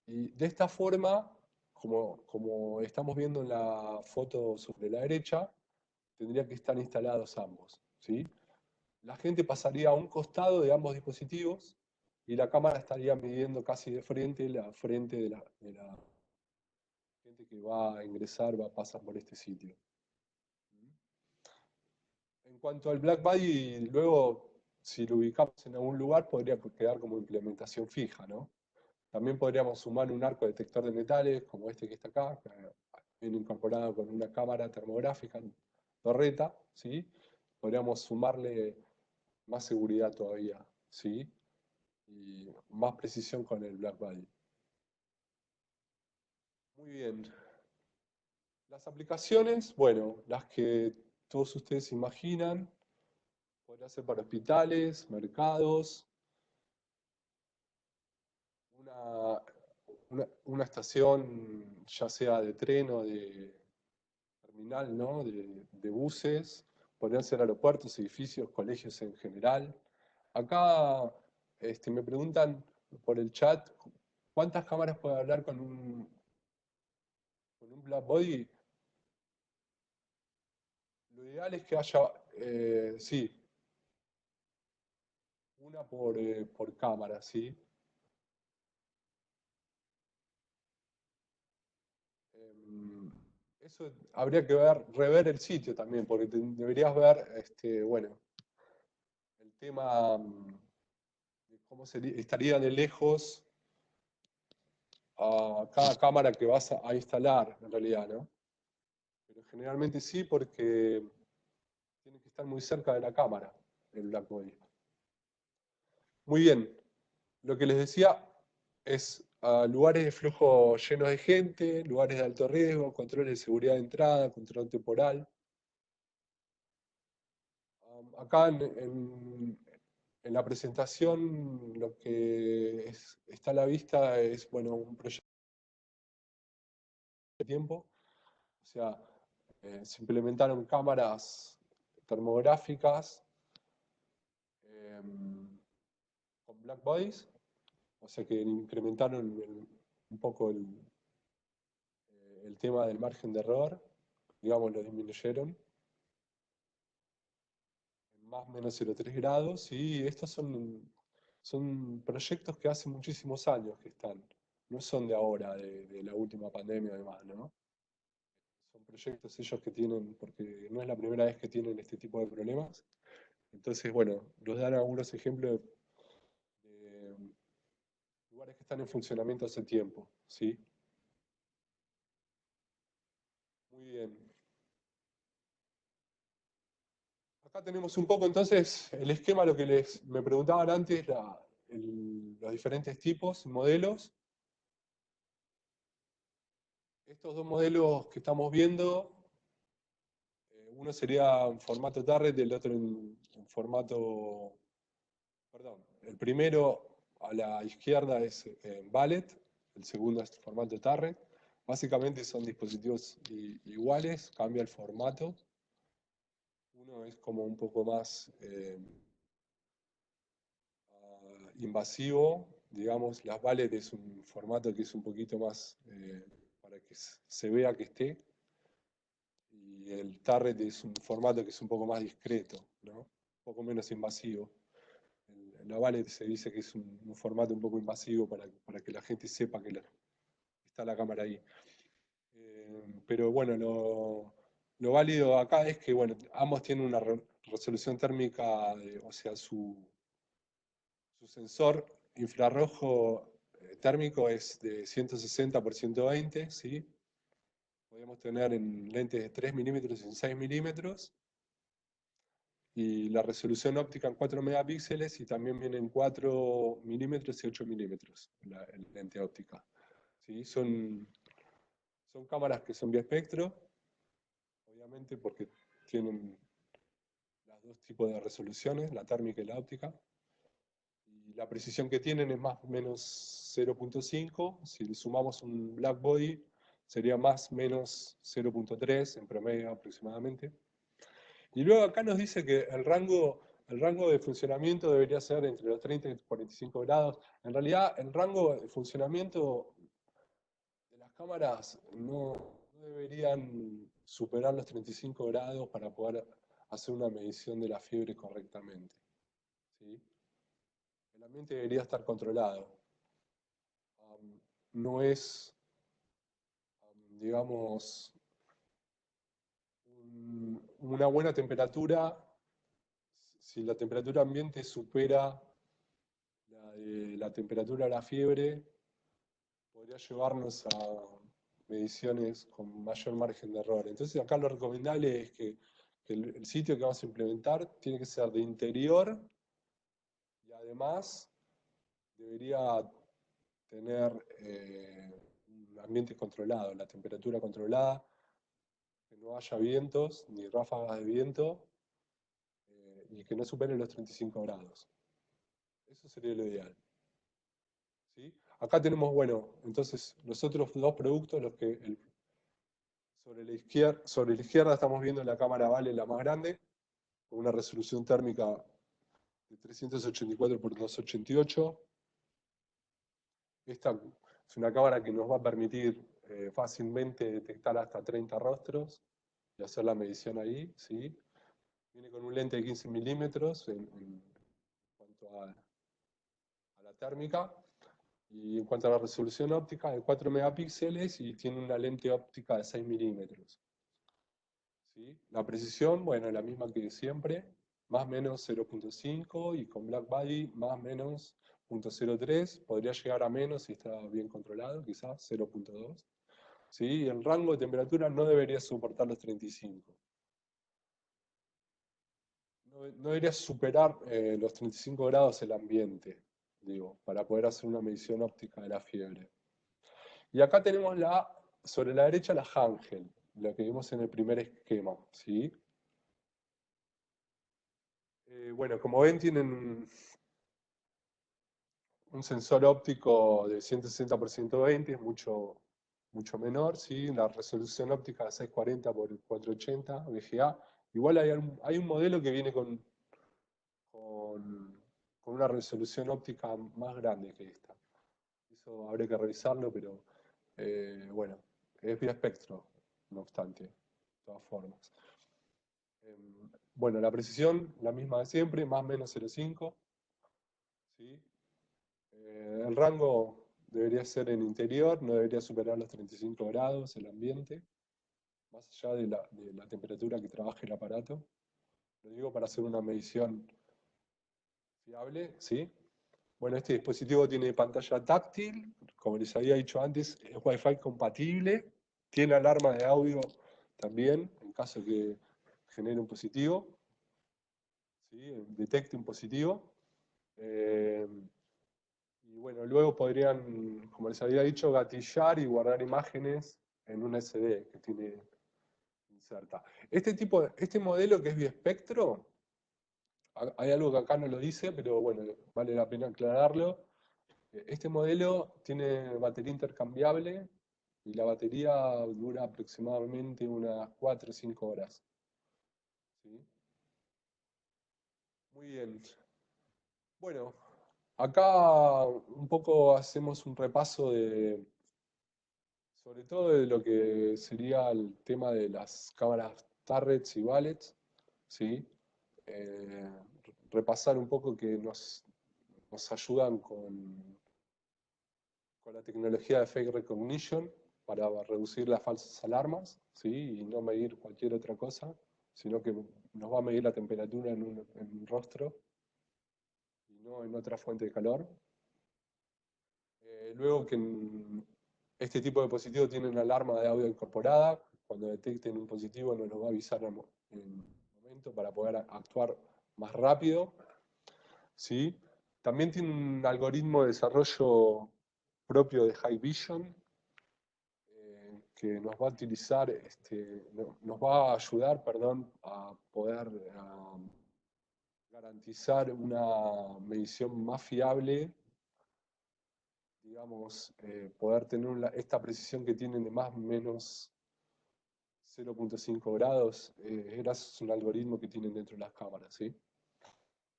Y de esta forma, como estamos viendo en la foto sobre la derecha, tendría que estar instalados ambos, ¿sí? La gente pasaría a un costado de ambos dispositivos y la cámara estaría midiendo casi de frente la frente de la gente que va a ingresar, va a pasar por este sitio. En cuanto al Black Body, luego, si lo ubicamos en algún lugar, podría quedar como implementación fija, ¿no? También podríamos sumar un arco detector de metales, como este que está acá, que viene incorporado con una cámara termográfica, torreta, ¿sí? Podríamos sumarle más seguridad todavía, ¿sí? Y más precisión con el Black Body. Muy bien. Las aplicaciones, bueno, las que todos ustedes imaginan, podría ser para hospitales, mercados, una, una estación ya sea de tren o de terminal, ¿no? De buses, podrían ser aeropuertos, edificios, colegios en general. Acá me preguntan por el chat, ¿cuántas cámaras puede hablar con un black body? Lo ideal es que haya, sí, una por cámara, ¿sí? Em, Eso habría que rever el sitio también, porque deberías ver, bueno, el tema de cómo estaría de lejos a cada cámara que vas a instalar, en realidad, ¿no? Pero generalmente sí, porque tiene que estar muy cerca de la cámara, el Blackbody. Muy bien, lo que les decía es lugares de flujo llenos de gente, lugares de alto riesgo, controles de seguridad de entrada, control temporal. Acá en la presentación lo que está a la vista es, bueno, un proyecto de tiempo. O sea, se implementaron cámaras termográficas con black bodies, o sea que incrementaron un poco el tema del margen de error, digamos, lo disminuyeron en más o menos 0,3 grados, y estos son proyectos que hace muchísimos años que están, no son de ahora, de la última pandemia además, ¿no? son proyectos ellos que tienen, porque no es la primera vez que tienen este tipo de problemas. Entonces, bueno, nos dan algunos ejemplos de lugares que están en funcionamiento hace tiempo, ¿sí? Muy bien. Acá tenemos un poco entonces el esquema, lo que me preguntaban antes, los diferentes tipos, modelos. Estos dos modelos que estamos viendo, uno sería en formato Target y el otro en formato, perdón, el primero a la izquierda es en Ballet, el segundo es formato Target. Básicamente son dispositivos iguales, cambia el formato. Uno es como un poco más invasivo, digamos, las Ballet es un formato que es un poquito más para que se vea que esté, y el Target es un formato que es un poco más discreto, ¿no? Un poco menos invasivo. La Ballet se dice que es un formato un poco invasivo para que la gente sepa que está la cámara ahí. Pero bueno, lo válido acá es que bueno, ambos tienen una resolución térmica, o sea, su sensor infrarrojo térmico es de 160 por 120, ¿sí? Podemos tener en lentes de 3 milímetros y 6 milímetros. Y la resolución óptica en 4 megapíxeles y también viene en 4 milímetros y 8 milímetros el lente óptica. ¿Sí? Son cámaras que son biespectro, obviamente porque tienen los dos tipos de resoluciones, la térmica y la óptica. Y la precisión que tienen es más o menos 0.5. Si le sumamos un black body, sería más o menos 0.3 en promedio aproximadamente. Y luego acá nos dice que el rango de funcionamiento debería ser entre los 30 y 45 grados. En realidad, el rango de funcionamiento de las cámaras no deberían superar los 35 grados para poder hacer una medición de la fiebre correctamente, ¿sí? El ambiente debería estar controlado. No es, digamos, una buena temperatura. Si la temperatura ambiente supera la temperatura de la fiebre, podría llevarnos a mediciones con mayor margen de error. Entonces acá lo recomendable es que el sitio que vamos a implementar tiene que ser de interior y además debería tener un ambiente controlado, la temperatura controlada, que no haya vientos ni ráfagas de viento y que no supere los 35 grados. Eso sería lo ideal. ¿Sí? Acá tenemos, bueno, entonces los otros dos productos, sobre la izquierda estamos viendo la cámara Vale, la más grande, con una resolución térmica de 384 por 288. Esta es una cámara que nos va a permitir fácilmente detectar hasta 30 rostros y hacer la medición ahí, ¿sí? Viene con un lente de 15 milímetros en cuanto a la térmica. Y en cuanto a la resolución óptica, de 4 megapíxeles y tiene una lente óptica de 6 milímetros. ¿Sí? La precisión, bueno, la misma que siempre, más o menos 0.5 y con Black Body más o menos 0.03, podría llegar a menos si está bien controlado, quizás 0.2. ¿Sí? Y el rango de temperatura no debería soportar los 35. No debería superar los 35 grados el ambiente, digo, para poder hacer una medición óptica de la fiebre. Y acá tenemos sobre la derecha la Hangel, la que vimos en el primer esquema, ¿sí? Bueno, como ven, tienen un sensor óptico de 160 por 120, es mucho menor, ¿sí? La resolución óptica de 640 por 480 VGA. Igual hay un modelo que viene con una resolución óptica más grande que esta. Eso habría que revisarlo, pero bueno, es vía espectro, no obstante, de todas formas. Bueno, la precisión, la misma de siempre, más o menos 0,5. ¿Sí? El rango debería ser en interior, no debería superar los 35 grados el ambiente, más allá de la temperatura que trabaje el aparato. Lo digo para hacer una medición fiable, ¿sí? Bueno, este dispositivo tiene pantalla táctil, como les había dicho antes, es Wi-Fi compatible, tiene alarma de audio también, en caso de que genere un positivo, ¿sí? Detecte un positivo. Eh, y bueno, luego podrían, como les había dicho, gatillar y guardar imágenes en un SD que tiene inserta. Este modelo que es biespectro, hay algo que acá no lo dice, pero bueno, vale la pena aclararlo. Este modelo tiene batería intercambiable y la batería dura aproximadamente unas 4 o 5 horas. ¿Sí? Muy bien. Bueno, acá un poco hacemos un repaso sobre todo de lo que sería el tema de las cámaras turrets y valets, ¿sí? Eh, repasar un poco que nos ayudan con la tecnología de fake recognition para reducir las falsas alarmas, ¿sí? Y no medir cualquier otra cosa, sino que nos va a medir la temperatura en un rostro y no en otra fuente de calor. Luego que este tipo de dispositivos tienen alarma de audio incorporada, cuando detecten un positivo nos lo va a avisar en el momento para poder actuar más rápido, ¿sí? También tiene un algoritmo de desarrollo propio de High Vision, que nos va a utilizar, nos va a ayudar, perdón, a poder garantizar una medición más fiable, digamos, poder tener esta precisión que tienen de más o menos 0.5 grados, gracias a un algoritmo que tienen dentro de las cámaras, ¿sí?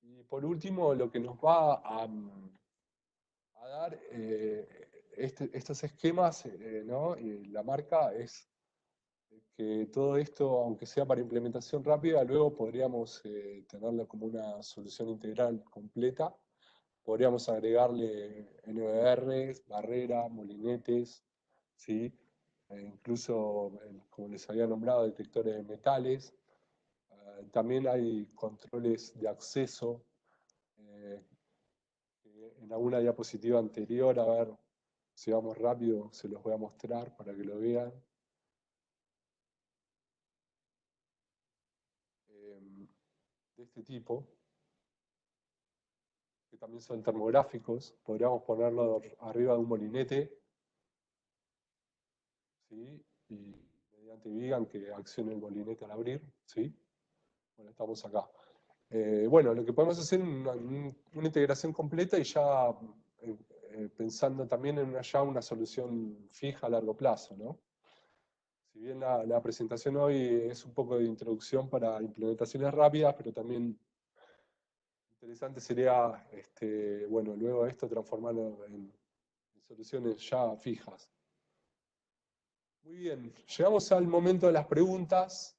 Y por último, lo que nos va a dar estos esquemas, ¿no? Y la marca es que todo esto, aunque sea para implementación rápida, luego podríamos tenerlo como una solución integral completa. Podríamos agregarle NVRs, barreras, molinetes, ¿sí? Incluso, como les había nombrado, detectores de metales. También hay controles de acceso. eh, que en alguna diapositiva anterior, a ver si vamos rápido, se los voy a mostrar para que lo vean. De este tipo, que también son termográficos, podríamos ponerlo arriba de un molinete, ¿sí? Y mediante Vigan que accione el molinete al abrir, ¿sí? Bueno, estamos acá. Bueno, lo que podemos hacer es una integración completa y ya pensando también en ya una solución fija a largo plazo, ¿no? Si bien la presentación hoy es un poco de introducción para implementaciones rápidas, pero también interesante sería, bueno, luego esto transformarlo en soluciones ya fijas. Muy bien, llegamos al momento de las preguntas.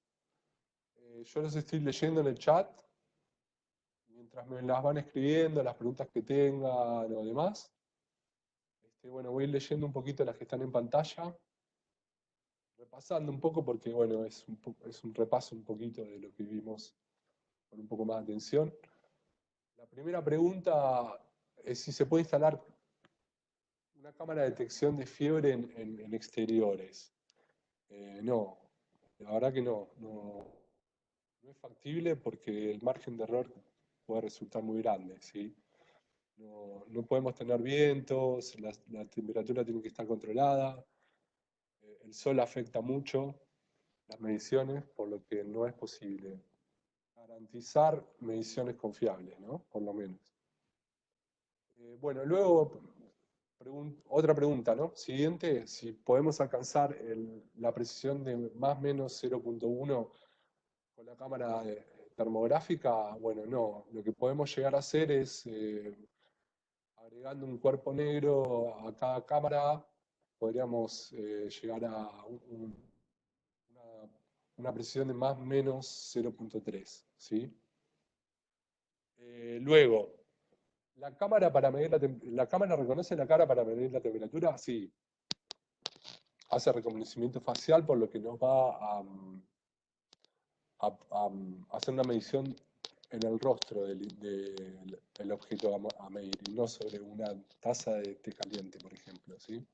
Yo los estoy leyendo en el chat. Mientras me las van escribiendo, las preguntas que tengan o demás. Bueno, voy leyendo un poquito las que están en pantalla. Repasando un poco porque, bueno, es un repaso un poquito de lo que vimos con un poco más de atención. La primera pregunta es si se puede instalar una cámara de detección de fiebre en exteriores. No, la verdad que no es factible porque el margen de error puede resultar muy grande, ¿sí? No podemos tener vientos, la temperatura tiene que estar controlada, el sol afecta mucho las mediciones, por lo que no es posible garantizar mediciones confiables, ¿no? Por lo menos. Bueno, luego otra pregunta, ¿no? Siguiente, si podemos alcanzar la precisión de más o menos 0.1 con la cámara termográfica, bueno, no. Lo que podemos llegar a hacer es, agregando un cuerpo negro a cada cámara, podríamos llegar a una precisión de más o menos 0.3, ¿sí? Luego, ¿la cámara reconoce la cara para medir la temperatura? Sí. hace reconocimiento facial, por lo que nos va a hacer una medición en el rostro del objeto a medir, y no sobre una taza de té caliente, por ejemplo, ¿sí?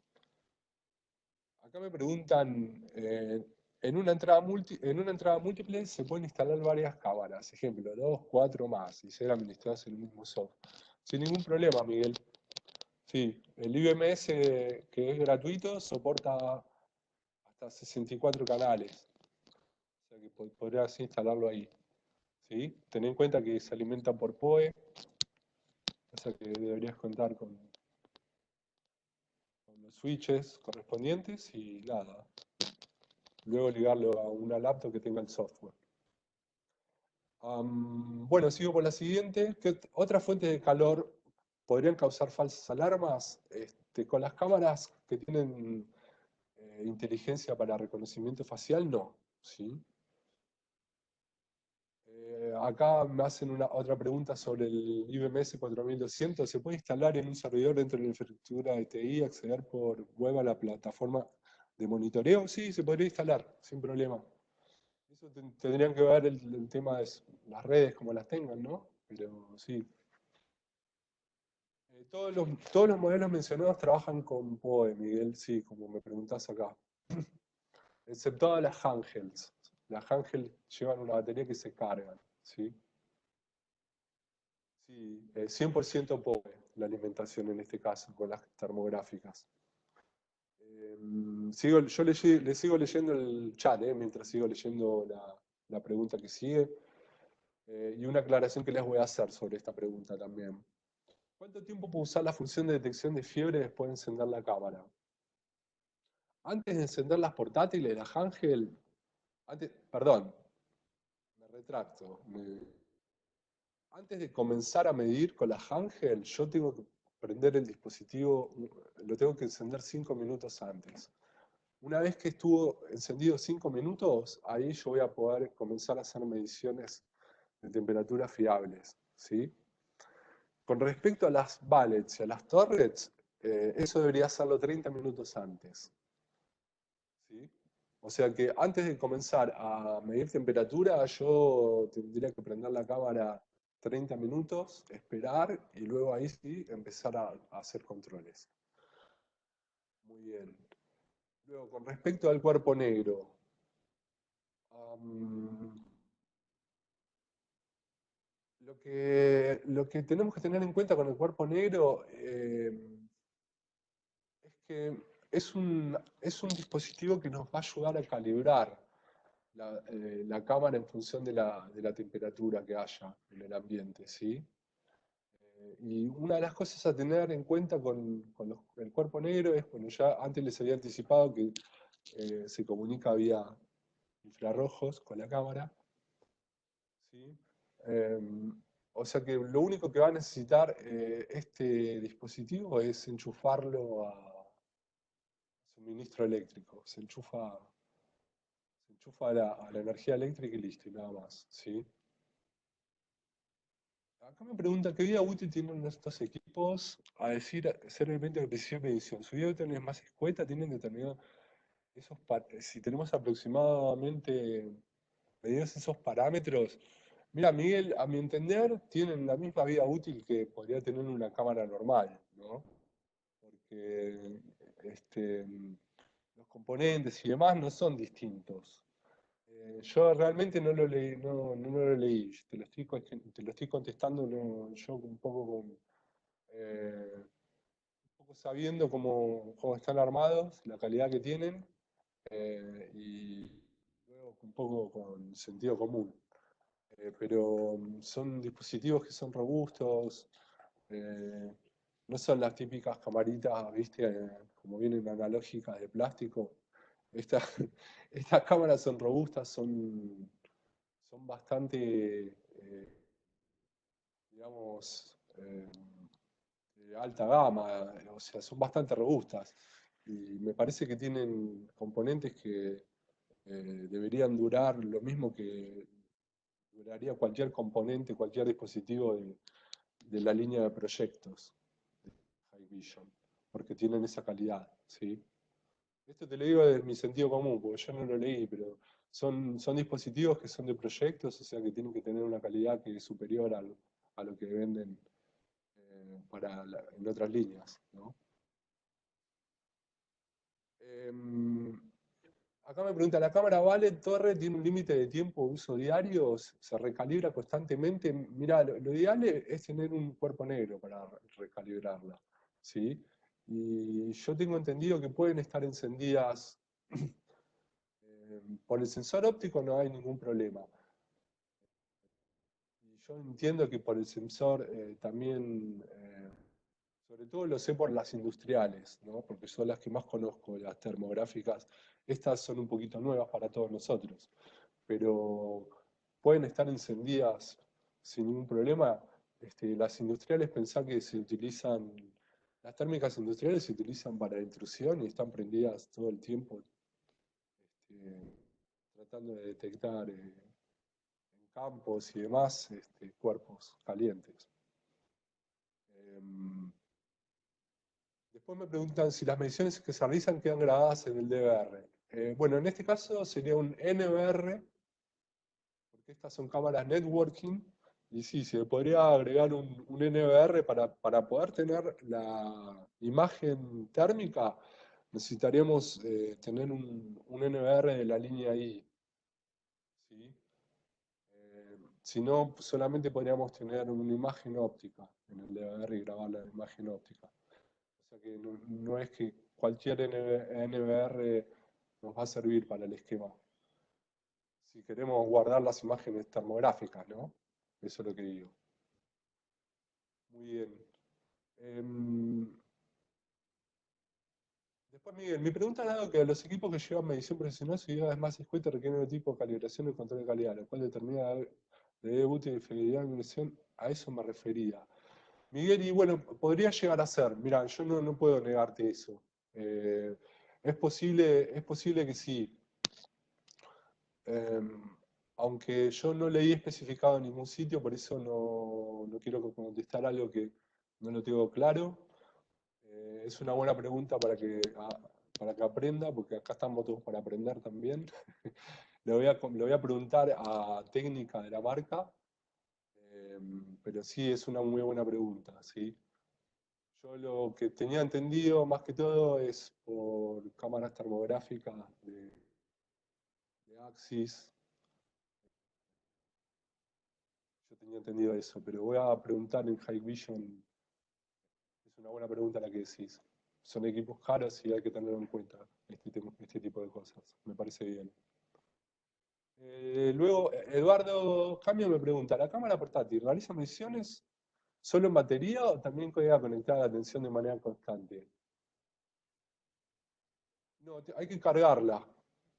Acá me preguntan, en una entrada múltiple se pueden instalar varias cámaras, ejemplo, dos, cuatro más, y ser administradas en el mismo software. Sin ningún problema, Miguel. Sí, el IBMS, que es gratuito, soporta hasta 64 canales. O sea que podrías instalarlo ahí. ¿Sí? Ten en cuenta que se alimenta por PoE, o sea que deberías contar con los switches correspondientes y nada. Luego ligarlo a una laptop que tenga el software. Bueno, sigo por la siguiente. ¿Qué otras fuentes de calor podrían causar falsas alarmas? Con las cámaras que tienen inteligencia para reconocimiento facial, no. ¿Sí? Acá me hacen otra pregunta sobre el IBMS 4200. ¿Se puede instalar en un servidor dentro de la infraestructura de TI, acceder por web a la plataforma de monitoreo? Sí, se podría instalar, sin problema. Eso tendrían que ver el tema de las redes, como las tengan, ¿no? Pero sí. Todos los modelos mencionados trabajan con PoE, Miguel, sí, como me preguntás acá. Excepto las handhelds. Las handhelds llevan una batería que se cargan, ¿sí? Sí, 100% PoE la alimentación en este caso, con las termográficas. Le sigo leyendo el chat, mientras sigo leyendo la pregunta que sigue. Y una aclaración que les voy a hacer sobre esta pregunta también. ¿Cuánto tiempo puedo usar la función de detección de fiebre después de encender la cámara? Antes de encender las portátiles, la Ángel, perdón, me retracto. Antes de comenzar a medir con la Ángel, yo tengo que prender el dispositivo, lo tengo que encender 5 minutos antes. Una vez que estuvo encendido 5 minutos, ahí yo voy a poder comenzar a hacer mediciones de temperatura fiables, ¿sí? Con respecto a las ballets y a las torrets, eso debería hacerlo 30 minutos antes, ¿sí? O sea que antes de comenzar a medir temperatura, yo tendría que prender la cámara 30 minutos, esperar y luego ahí sí empezar a hacer controles. Muy bien. Luego, con respecto al cuerpo negro, am, lo que tenemos que tener en cuenta con el cuerpo negro es que es un dispositivo que nos va a ayudar a calibrar la cámara en función de la temperatura que haya en el ambiente, ¿sí? Y una de las cosas a tener en cuenta con el cuerpo negro es, bueno, ya antes les había anticipado que se comunica vía infrarrojos con la cámara, ¿sí? O sea que lo único que va a necesitar este dispositivo es enchufarlo a suministro eléctrico. Se enchufa a la energía eléctrica y listo, y nada más, ¿sí? Acá me pregunta qué vida útil tienen estos equipos, a decir seriamente de precisión y medición. Su vida útil es más escueta, tienen determinado si tenemos aproximadamente medidos esos parámetros. Mira, Miguel, a mi entender, tienen la misma vida útil que podría tener una cámara normal, ¿no? Porque los componentes y demás no son distintos. Yo realmente no lo leí, no lo leí, te lo estoy contestando yo un poco sabiendo cómo están armados, la calidad que tienen, y luego un poco con sentido común. Pero son dispositivos que son robustos, eh, no son las típicas camaritas, viste, como vienen analógicas de plástico. Estas, estas cámaras son robustas, son bastante, digamos, de alta gama, o sea, son bastante robustas. Y me parece que tienen componentes que deberían durar lo mismo que duraría cualquier componente, cualquier dispositivo de la línea de proyectos de Hikvision, porque tienen esa calidad, ¿sí? Esto te lo digo desde mi sentido común, porque yo no lo leí, pero son dispositivos que son de proyectos, o sea que tienen que tener una calidad que es superior a lo que venden en otras líneas, ¿no? Em, Acá me pregunta, ¿la cámara Vale Torre tiene un límite de tiempo de uso diario? ¿Se recalibra constantemente? Mira, lo ideal es tener un cuerpo negro para recalibrarla, ¿sí? Y yo tengo entendido que pueden estar encendidas por el sensor óptico, no hay ningún problema. Y yo entiendo que por el sensor también, sobre todo lo sé por las industriales, ¿no? Porque son las que más conozco, las termográficas. Estas son un poquito nuevas para todos nosotros, pero pueden estar encendidas sin ningún problema. Las industriales, pensá que se utilizan, las térmicas industriales se utilizan para intrusión y están prendidas todo el tiempo, este, tratando de detectar en campos y demás cuerpos calientes. Em, Después me preguntan si las mediciones que se realizan quedan grabadas en el DVR. Bueno, en este caso sería un NVR, porque estas son cámaras networking, y sí, se le podría agregar un NVR para poder tener la imagen térmica, necesitaríamos tener un NVR de la línea I, ¿sí? Si no, solamente podríamos tener una imagen óptica en el DVR y grabar la imagen óptica. O sea que no es que cualquier NVR nos va a servir para el esquema. Si queremos guardar las imágenes termográficas, ¿no? Eso es lo que digo. Muy bien. Em, Después, Miguel, mi pregunta es dado que los equipos que llevan medición profesional su idea es más escueta requieren un tipo de calibración y control de calidad, lo cual determina de debut y fidelidad de medición. A eso me refería. Miguel, y bueno, podría llegar a ser, mira, yo no puedo negarte eso. Eh, es posible que sí. Eh, Aunque yo no leí especificado en ningún sitio, por eso no quiero contestar algo que no lo tengo claro. Es una buena pregunta para que aprenda, porque acá estamos todos para aprender también. Le voy a preguntar a técnica de la marca, eh, pero sí es una muy buena pregunta, ¿sí? Yo lo que tenía entendido más que todo es por cámaras termográficas de Axis. Yo tenía entendido eso, pero voy a preguntar en Hikvision. Es una buena pregunta la que decís. Son equipos caros y hay que tenerlo en cuenta este tipo de cosas. Me parece bien. Luego, Eduardo Cambio me pregunta, ¿la cámara portátil realiza mediciones solo en batería o también queda conectada a la tensión de manera constante? No, hay que cargarla.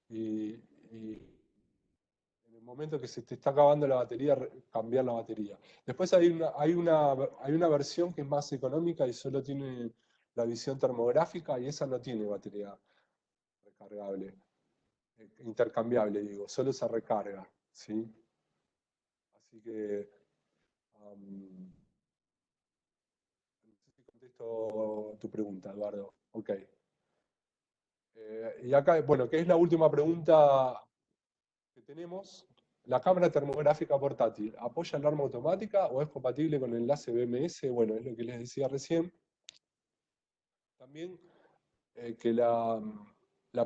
Y en el momento que se te está acabando la batería, cambiar la batería. Después hay una versión que es más económica y solo tiene la visión termográfica y esa no tiene batería recargable, intercambiable, digo, solo se recarga, ¿sí? Así que, no sé si contesto tu pregunta, Eduardo. Ok. Y acá, bueno, ¿qué es la última pregunta que tenemos? ¿La cámara termográfica portátil apoya alarma automática o es compatible con el enlace BMS? Bueno, es lo que les decía recién. También que la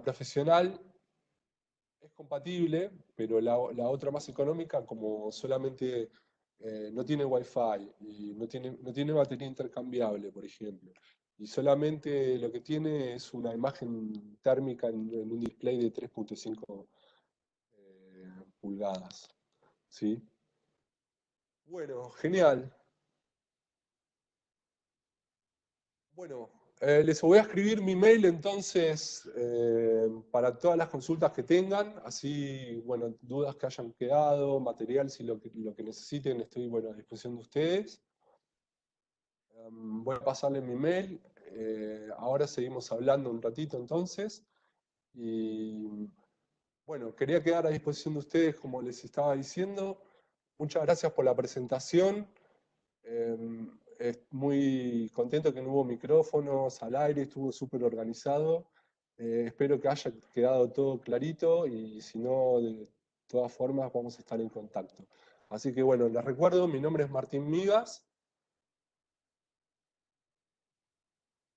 profesional es compatible, pero la otra más económica, como solamente no tiene Wi-Fi y no tiene batería intercambiable, por ejemplo, y solamente lo que tiene es una imagen térmica en un display de 3.5 pulgadas. ¿Sí? Bueno, genial. Bueno, les voy a escribir mi mail entonces para todas las consultas que tengan, así, bueno, dudas que hayan quedado, material, si lo que necesiten, estoy, bueno, a disposición de ustedes. Voy a pasarle mi mail. Ahora seguimos hablando un ratito entonces. Y bueno, quería quedar a disposición de ustedes, como les estaba diciendo. Muchas gracias por la presentación. Muy contento que no hubo micrófonos al aire, estuvo súper organizado. Espero que haya quedado todo clarito y si no, de todas formas vamos a estar en contacto. Así que bueno, les recuerdo, mi nombre es Martín Migas,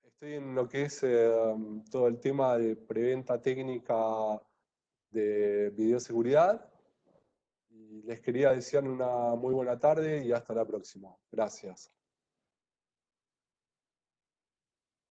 estoy en lo que es todo el tema de preventa técnica de videoseguridad y les quería desear una muy buena tarde y hasta la próxima. Gracias.